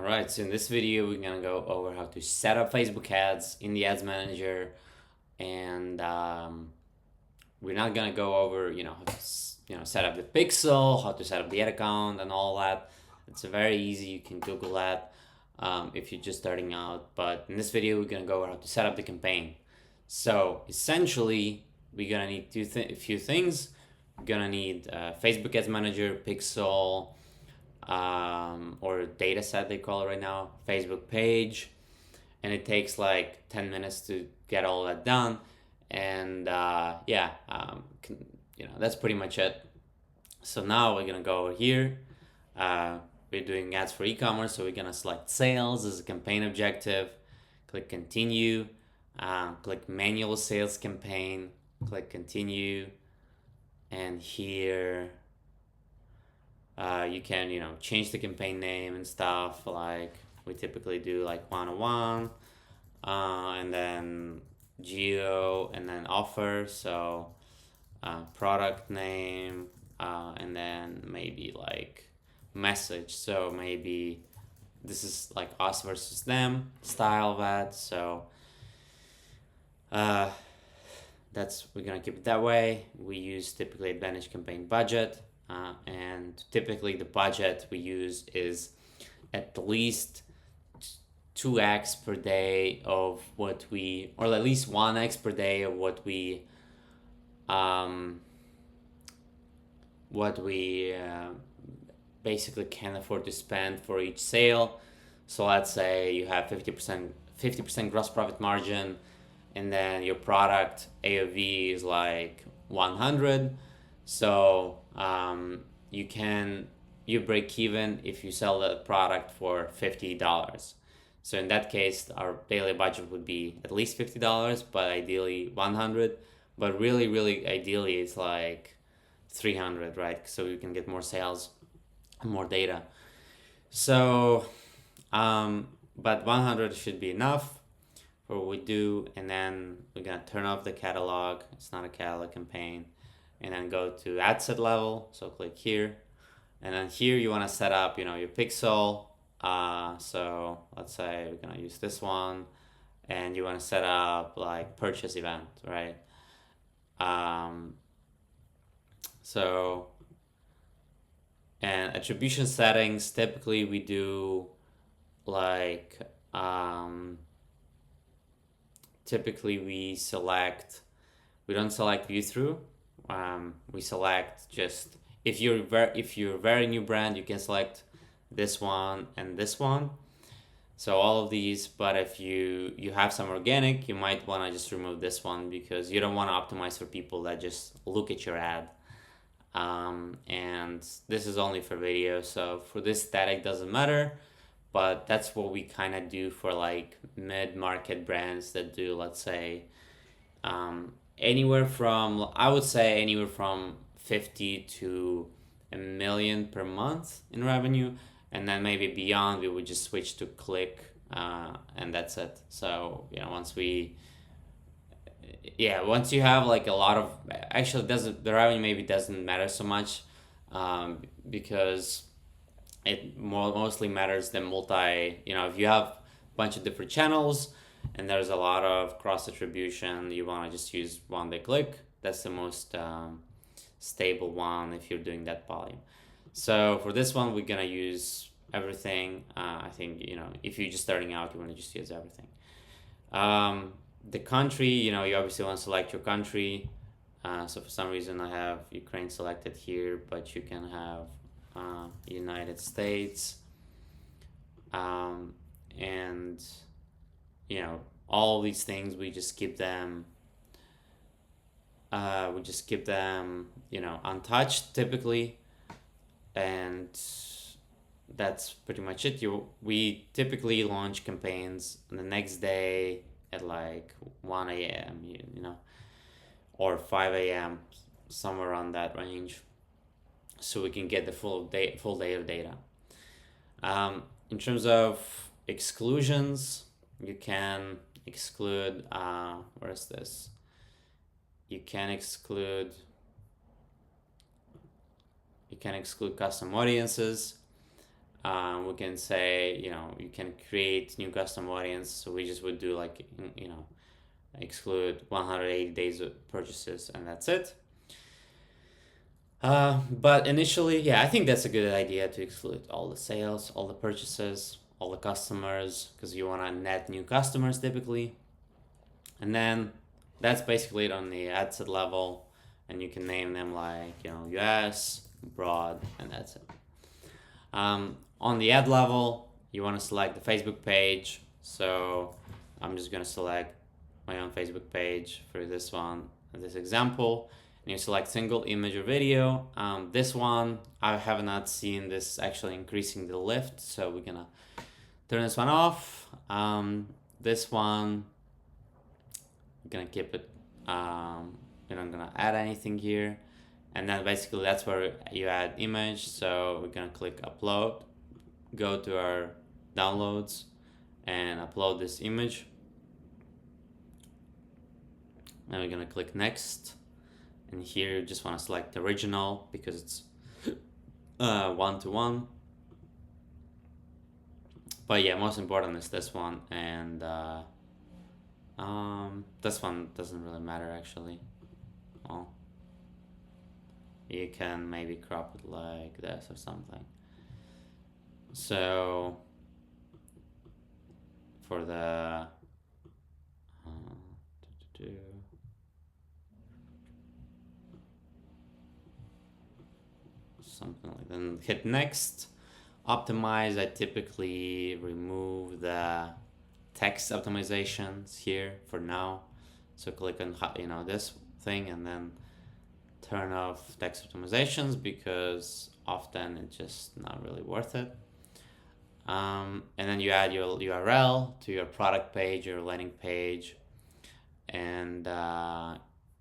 Alright, so in this video we're gonna go over how to set up Facebook ads in the Ads Manager, and we're not gonna go over how to set up the pixel, how to set up the ad account, and all that. It's very easy. You can Google that if you're just starting out. But in this video we're gonna go over how to set up the campaign. So essentially we're gonna need a few things. We're gonna need Facebook Ads Manager, pixel, or data set they call it right now, Facebook page, and it takes like 10 minutes to get all that done. And that's pretty much it. So now we're gonna go over here. We're doing ads for e-commerce, so we're gonna select sales as a campaign objective, click continue, click manual sales campaign, click continue, and here you can change the campaign name and stuff, like we typically do, like 101, and then geo, and then offer, so product name, and then maybe like message, so maybe this is like us versus them style of ad. So we're gonna keep it that way. We use typically Advantage campaign budget, and typically the budget we use is at least 2x per day of what we, or at least 1x per day of what we basically can afford to spend for each sale. So let's say you have 50% gross profit margin, and then your product AOV is like 100. So you break even if you sell the product for $50. So in that case, our daily budget would be at least $50, but ideally 100. But really ideally it's like 300, right? So you can get more sales, more data. So but 100 should be enough for what we do. And then we're gonna turn off the catalog. It's not a catalog campaign. And then go to ad set level, so click here, and then here you want to set up your pixel. So let's say we're gonna use this one, and you want to set up like purchase event, right? And attribution settings, typically we do like typically we don't select view through. We select just, if you're a very new brand, you can select this one and this one, so all of these. But if you have some organic, you might want to just remove this one, because you don't want to optimize for people that just look at your ad. And this is only for video, so for this static doesn't matter. But that's what we kind of do for like mid-market brands that do, let's say, anywhere from 50 to $1 million per month in revenue, and then maybe beyond we would just switch to click, and that's it. So once you have like a lot of, actually the revenue maybe doesn't matter so much, because it mostly matters the if you have a bunch of different channels and there's a lot of cross attribution, you want to just use one day click. That's the most stable one if you're doing that volume. So for this one, we're gonna use everything. I think if you're just starting out, you want to just use everything. The country, you obviously want to select your country. So for some reason I have Ukraine selected here, but you can have United States, and all these things we just keep them untouched typically, and that's pretty much it. We typically launch campaigns the next day at like 1 a.m. or 5 a.m., somewhere around that range, so we can get the full day of data. In terms of exclusions, you can exclude where is this? You can exclude custom audiences. We can say, you can create new custom audience. So we just would do like, exclude 180 days of purchases, and that's it. But initially, yeah, I think that's a good idea to exclude all the sales, all the purchases, all the customers, because you want to net new customers typically. And then that's basically it on the ad set level, and you can name them like, US, broad, and that's it. On the ad level, you want to select the Facebook page. So I'm just going to select my own Facebook page for this one, this example. And you select single image or video. This one, I have not seen this actually increasing the lift, so we're gonna turn this one off. This one, we're gonna keep it. We're not gonna add anything here, and then basically that's where you add image. So we're gonna click upload, go to our downloads, and upload this image. And we're gonna click next. And here you just want to select the original because it's 1-to-1. But yeah, most important is this one, and this one doesn't really matter actually. Well, you can maybe crop it like this or something. So for the something like that. Then hit next. Optimize, I typically remove the text optimizations here for now. So click on this thing and then turn off text optimizations because often it's just not really worth it. And then you add your URL to your product page, your landing page, and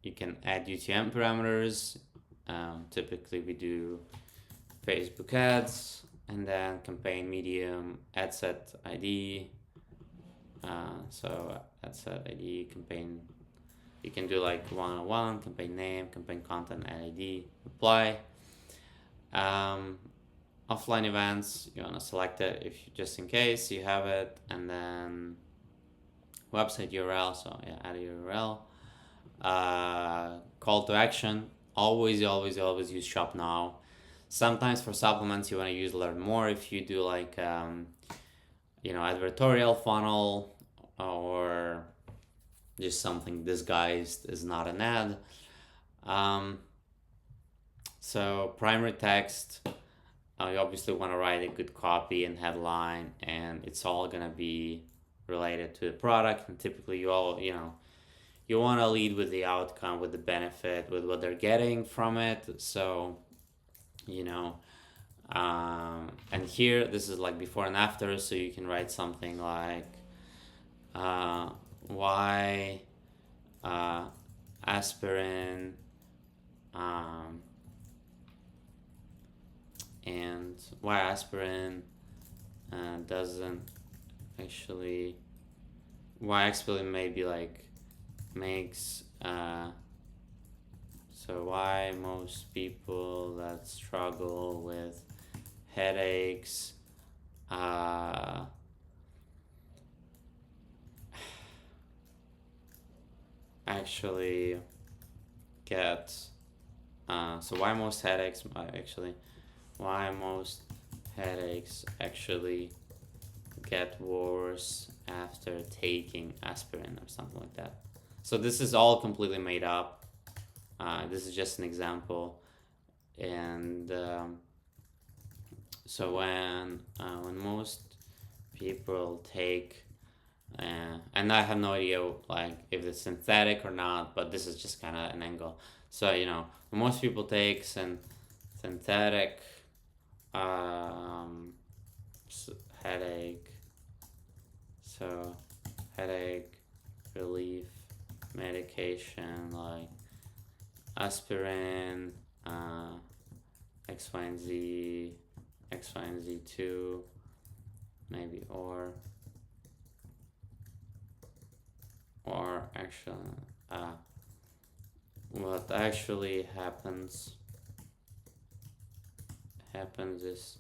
you can add UTM parameters. Typically we do Facebook ads, and then campaign medium, ad set ID. So ad set ID, campaign, you can do like 101, campaign name, campaign content, ad ID, apply. Offline events, you want to select it if you, just in case you have it, and then website URL, so yeah, add a URL. Call to action, always use shop now. Sometimes for supplements you want to use learn more if you do like advertorial funnel or just something disguised is not an ad. So primary text, you obviously want to write a good copy and headline, and it's all gonna be related to the product, and typically you want to lead with the outcome, with the benefit, with what they're getting from it. So and here this is like before and after, so you can write something like why aspirin and why aspirin doesn't actually, why aspirin maybe like makes so why most people that struggle with headaches actually get so why most headaches actually get worse after taking aspirin or something like that. So this is all completely made up. This is just an example, and so when most people take, and I have no idea like if it's synthetic or not, but this is just kind of an angle. So when most people take synthetic headache, so headache relief medication like aspirin, X, Y, and Z, X, Y, and Z2, maybe, or actually, what actually happens is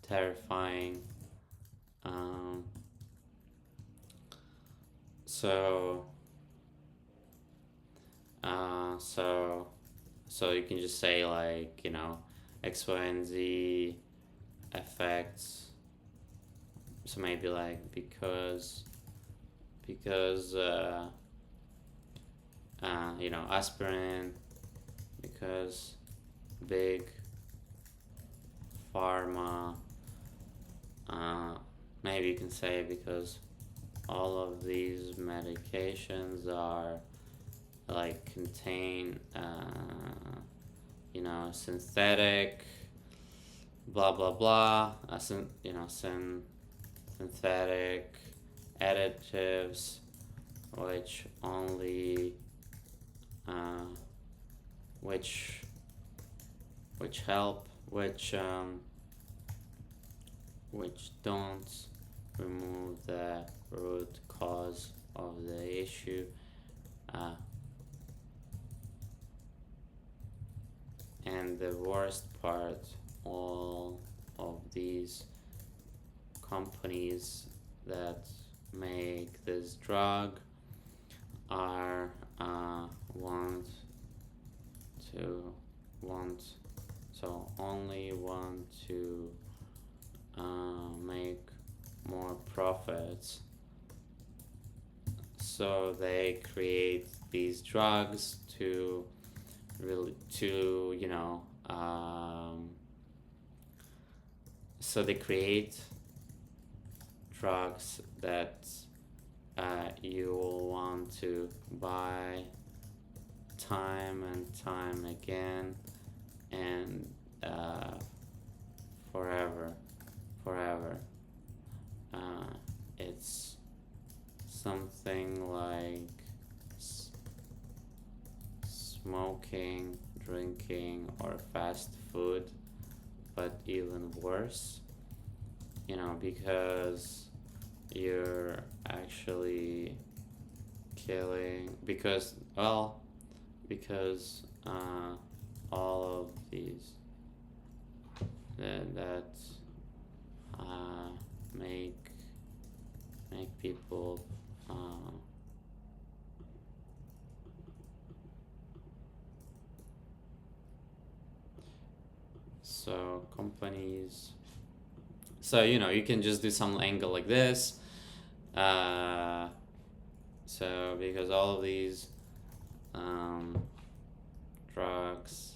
terrifying. So so so you can just say like, X, Y, and Z effects. So maybe like because aspirin, because big pharma, maybe you can say because all of these medications are like contain synthetic blah blah blah, synthetic additives which only which help which don't remove the root cause of the issue. And the worst part, all of these companies that make this drug are only want to make more profits, so they create these drugs to so they create drugs that you will want to buy time and time again and forever. It's something like smoking, drinking, or fast food, but even worse, because you're actually killing, because all of these that make people so companies, so you can just do some angle like this, so because all of these drugs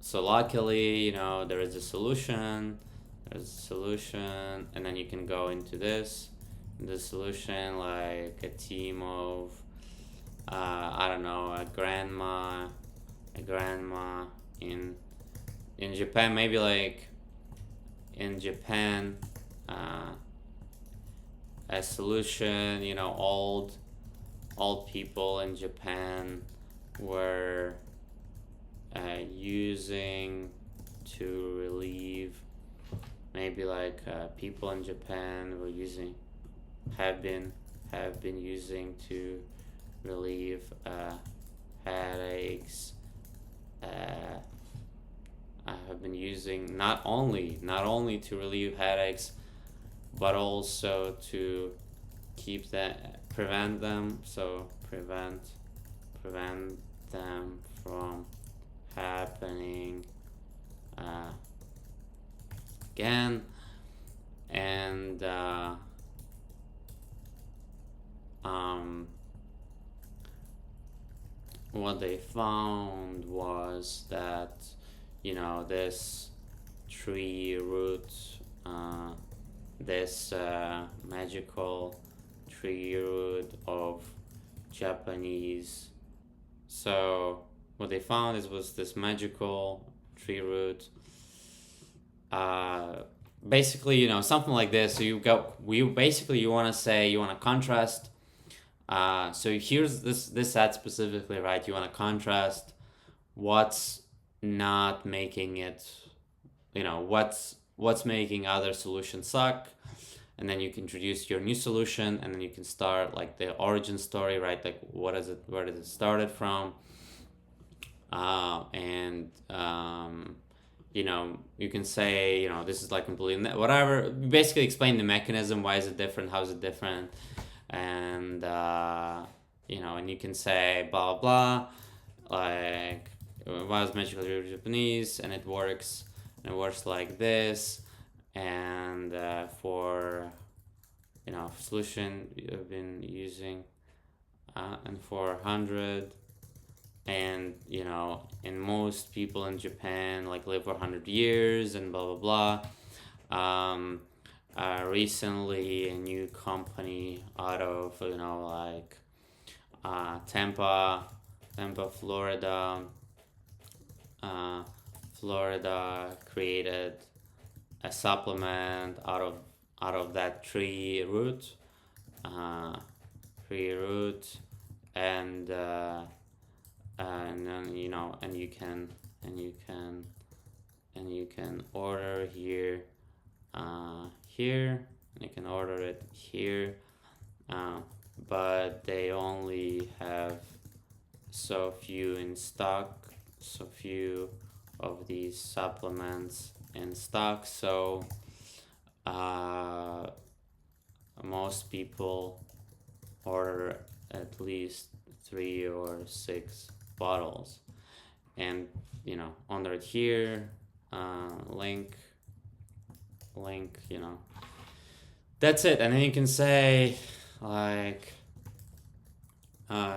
so luckily there is a solution, and then you can go into the solution, like a team of I don't know, a grandma in Japan, maybe like in Japan, a solution, old people in Japan were using to relieve, maybe like people in Japan have been using to relieve headaches. I have been using not only to relieve headaches, but also to prevent them from happening again. And what they found was that this tree root, this magical tree root of Japanese. So what they found was this magical tree root. Basically, something like this. So you want to contrast. So here's this ad specifically, right? You want to contrast what's not making it, what's making other solutions suck, and then you can introduce your new solution, and then you can start like the origin story, right? Like where does it started from? and you can say, this is like completely whatever. Basically, explain the mechanism. Why is it different? How is it different? And and you can say blah blah, like was magical Japanese, and it works. And it works like this, and for solution you've been using, and for 100, and and most people in Japan like live for 100 years and blah blah blah. Recently a new company out of Tampa, Florida, created a supplement out of that tree root, uh, and then and you can order here, and you can order it here, but they only have so few in stock, so few of these supplements in stock, so most people order at least 3 or 6 bottles, and under it here, link, that's it. And then you can say like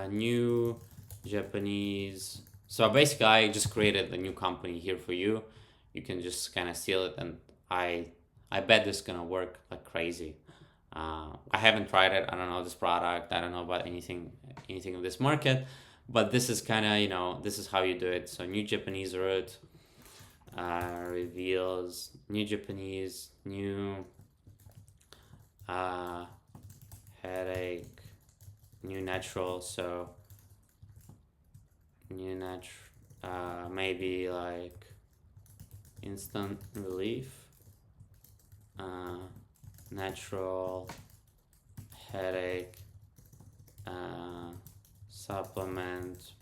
new Japanese. So basically I just created a new company here for you. You can just kind of steal it, and I bet this is gonna work like crazy. I haven't tried it. I don't know this product. I don't know about anything of this market, but this is kind of this is how you do it. So new Japanese root reveals new Japanese, new headache, new natural. So new maybe like instant relief, natural headache, supplement.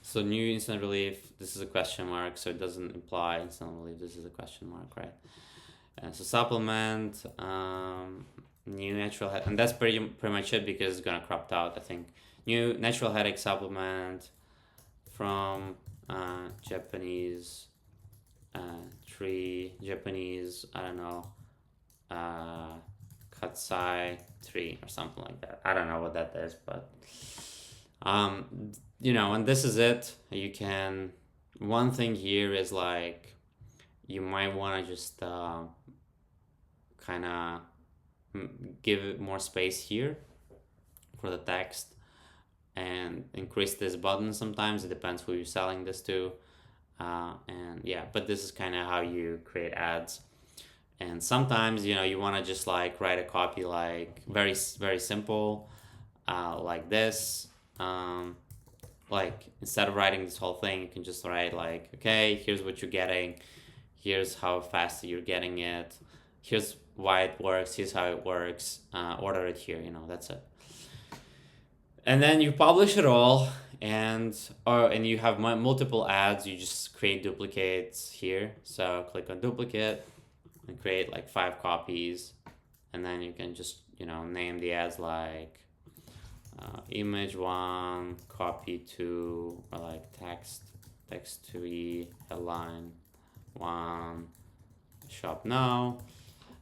So new instant relief, this is a question mark, so it doesn't imply instant relief, this is a question mark, right? So supplement, new natural head, and that's pretty much it, because it's gonna cropped out, I think. New natural headache supplement from Japanese tree, Japanese, I don't know, Katsai tree or something like that. I don't know what that is, but and this is it. You can, one thing here is like, you might want to just kind of give it more space here for the text, and increase this button. Sometimes it depends who you're selling this to, and yeah, but this is kind of how you create ads. And sometimes you want to just like write a copy like very very simple, like this. Like instead of writing this whole thing, you can just write like, okay, here's what you're getting, here's how fast you're getting it, here's why it works, here's how it works, order it here, that's it. And then you publish it all, and you have multiple ads. You just create duplicates here, so click on duplicate and create like 5 copies, and then you can just name the ads like image 1, copy 2, or like text 3, headline 1, shop now,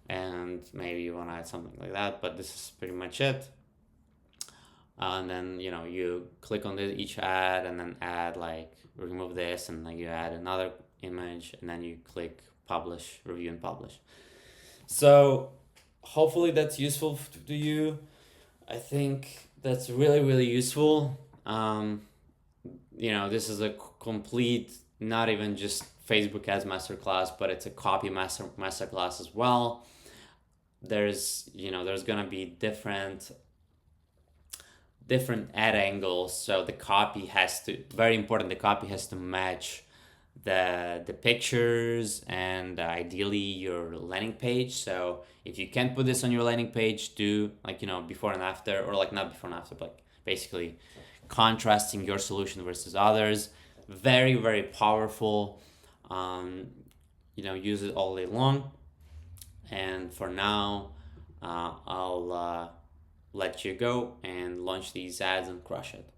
and maybe you want to add something like that, but this is pretty much it. And then you click on each ad, and then add like remove this, and then you add another image, and then you click publish, review, and publish. So hopefully that's useful to you. I think that's really really useful. This is a complete, not even just Facebook ads masterclass, but it's a copy masterclass as well. There's gonna be different ad angles, so the copy has to, very important, the copy has to match the pictures and ideally your landing page. So if you can't put this on your landing page, do like before and after, or like not before and after, but basically contrasting your solution versus others. Very, very powerful. Use it all day long. And for now, I'll let you go and launch these ads and crush it.